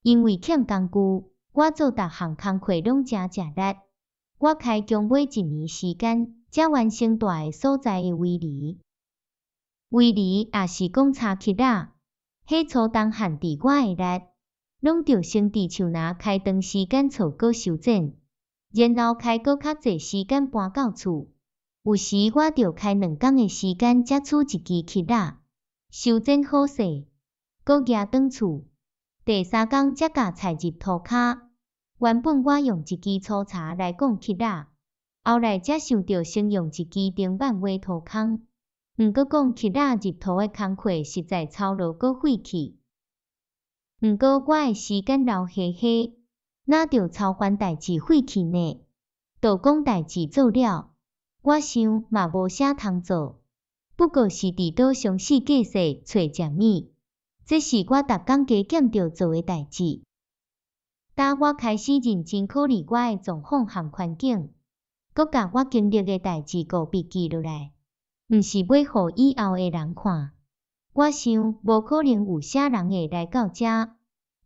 因为欠工具，我做逐项工课拢真吃力。我开工买1年时间，才完成大个所在的围篱。围篱也是讲插乞仔，迄粗重限制我的力，拢着先伫树林开长时间草果修剪，然后开搁较济时间搬到厝。有时我着开2工的时间才取一支乞仔，修剪好势，搁举转厝。第3工才甲菜入涂骹。原本我用一支粗柴来讲乞仔，后来才想着先用一支平板挖土坑。毋过讲乞仔入土的工课实在操劳搁费气。毋过我的时间留下下，哪着操烦代志费气呢？倒讲代志做了，我想嘛无啥通做，不过是伫倒详细计细找食物。这是我逐工加减着做的代志。当我开始认真考虑我的状况和环境，搁甲我经历的代志个笔记落来，毋是要互以后的人看。我想无可能有啥人会来到遮。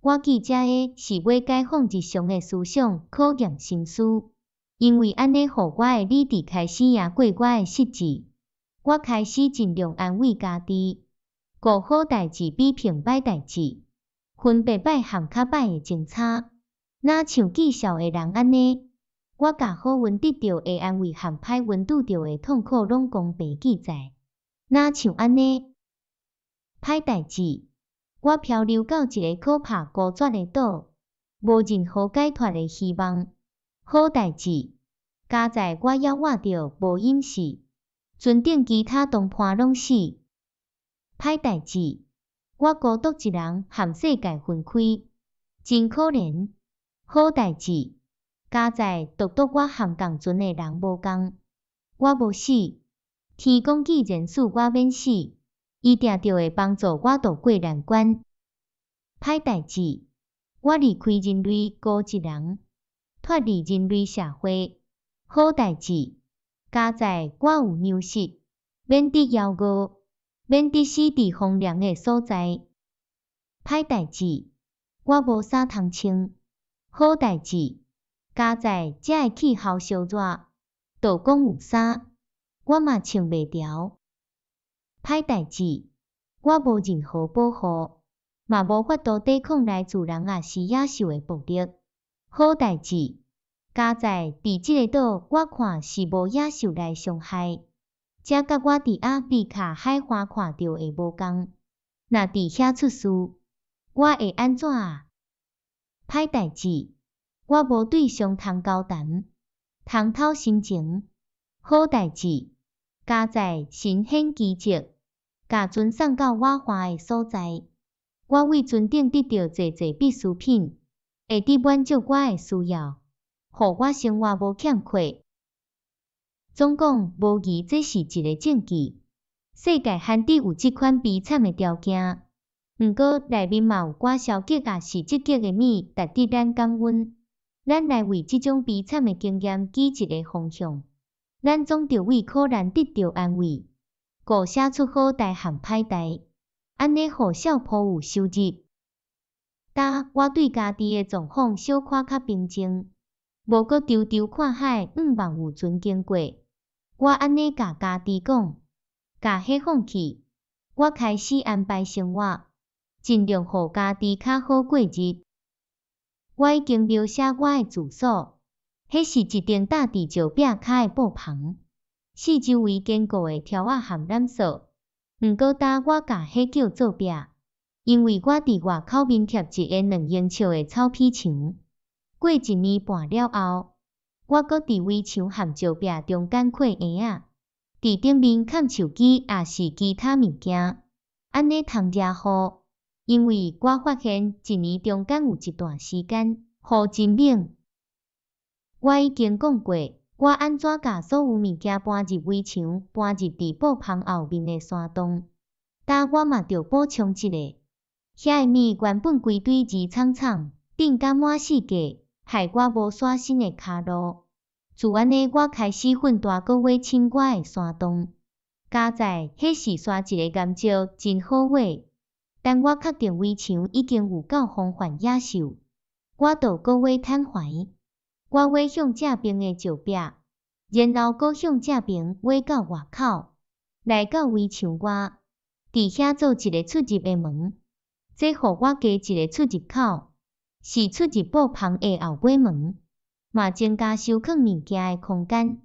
我记遮的是要解放日常的思想，考验心思，因为安尼互我的理智开始赢过我的失志。我开始尽量安慰家己。顾好代志比平歹代志，分别歹和较歹的前差。若像记仇的人安尼，我甲好运得到的安慰和歹运拄到的痛苦拢公平记载。若像安尼，歹代志，我漂流到一个可怕孤绝的岛，无任何解脱的希望。好代志，加在我还活着无饮食，船顶其他同伴拢死。歹代志，我孤独一人和世界分开，真可怜。好代志，加在独独我和共船的人无共，我无死。天公既然使我免死，伊定着会帮助我渡过难关。歹代志，我离开人类孤一人，脱离人类社会。好代志，加在我有粮食，免得枵饿。免得死伫荒凉的所在。歹代志，我无衫通穿。好代志，加在遮的气候烧热，倒讲有衫，我嘛穿袂条。歹代志，我无任何保护，嘛无法度抵抗来自人也是野兽的暴力。好代志，加在伫即个岛，我看是无野兽来伤害。这甲我伫阿弗利卡海岸看到的无共。若伫遐出事，我会安怎啊？歹代志，我无对象通交谈，通透心情。好代志，加在神显奇迹，甲船送到我花的所在。我为船顶得到济济必需品，会得满足我的需要，互我生活无欠缺。总讲，无疑这是一个证据，世界罕得有即款悲惨的条件。毋过内面嘛有寡消极也是积极的面，值得咱感恩。咱来为即种悲惨的经验指一个方向，咱总着为苦难得到安慰，顾写出好代和歹代，安尼互小铺有收入。但我对家己的状况小可较平静，无搁trotro看海，望有船经过。我安尼甲家己讲，甲迄放弃，我开始安排生活，尽量互家己较好过日。我已经描写我的住所，迄是一顶搭伫石壁骹的布棚，四周围坚固的条仔和缆索。毋过当我甲迄叫做壁，因为我伫外口面贴一个2英尺的草皮墙。过1年半了后，我搁伫围墙和石壁中间扩鞋仔，伫顶面盖手机也是其他物件，安尼通遮好。因为我发现1年中间有一段时间雨真猛。我已经讲过，我安怎甲所有物件搬入围墙，搬入伫布棚后面的山洞。但我嘛着补充一个，遐的物原本规堆二苍苍，顶甲满世界，害我无刷新的骹路。自安尼，我开始奋大搁挖深我的山洞。加在迄是刷一个岩石，真好挖。但我确定围墙已经有够防范野兽，我就搁挖摊怀。我挖向这边的石壁，然后搁向这边挖到外口，来到围墙外，伫遐做一个出入的门，这互我加一个出入口，是出入布棚的后尾门，嘛增加收藏物件的空间。